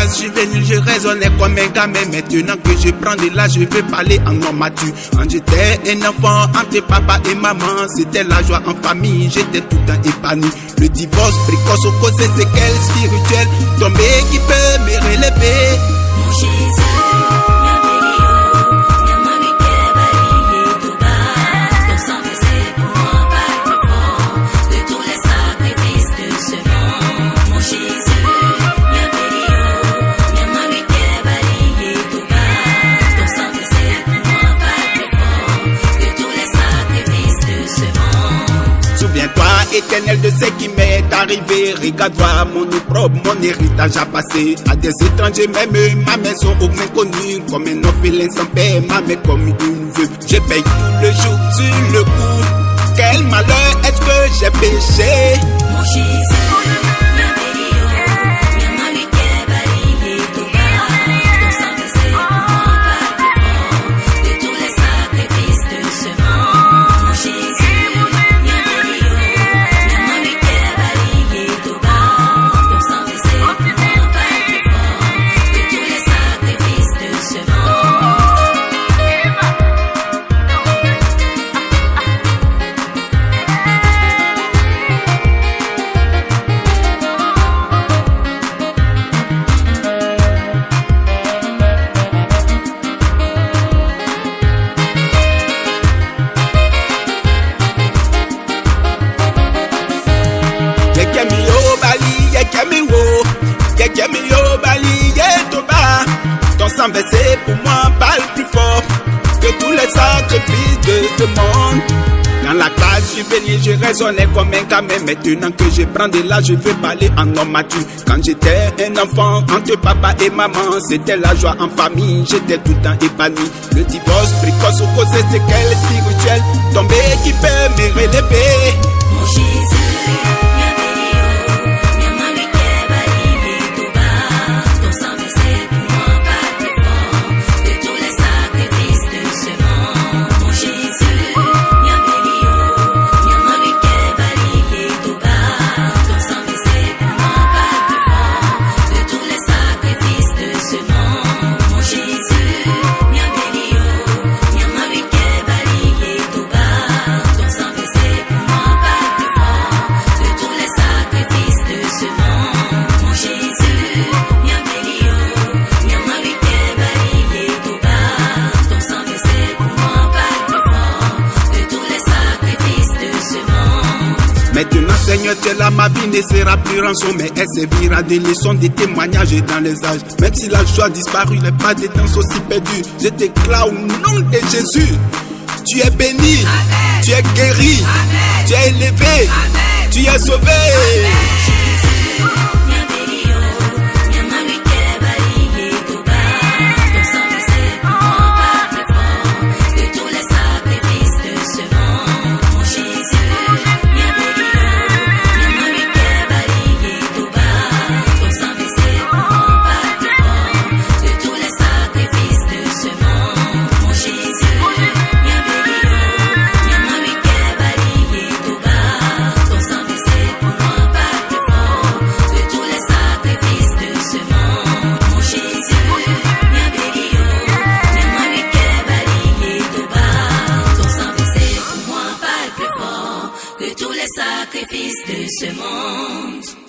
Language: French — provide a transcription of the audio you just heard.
classe juvénile, je raisonnais comme un gamin. Maintenant que je prends de l'âge, je veux parler en homme mature. Quand j'étais un enfant, entre papa et maman, c'était la joie en famille, j'étais tout le temps épanoui. Le divorce précoce cause des séquelles spirituelles, tomber qui peut me relever. Mon Jésus. Souviens-toi, Éternel, de ce qui m'est arrivé. Regarde-toi, mon opprobre, mon héritage a passé à des étrangers, même ma maison au moins connue. Comme un orphelin sans père, ma mère comme une veuve. Je paye tout le jour sur le coup. Quel malheur est-ce que j'ai péché? Mon Jésus. Ton sang versé pour moi parle plus fort que tous les sacrifices de ce monde. Dans la classe juvénile, je raisonnais comme un gamin. Maintenant que je prends de l'âge, je veux parler en homme mature. Quand j'étais un enfant, entre papa et maman, c'était la joie en famille, j'étais tout le temps épanoui. Le divorce précoce cause des séquelles spirituelles, tomber qui peut me relever. Mon Jésus. Maintenant, Seigneur, tu es là, ma vie ne sera plus rançon, mais elle servira de leçon, de témoignages dans les âges. Même si la joie a disparu, les pas de danse aussi perdus, je déclare au nom de Jésus. Tu es béni, amen. Tu es guéri, amen. Tu es élevé, amen. Tu es sauvé. Amen. Sacrifice de ce monde.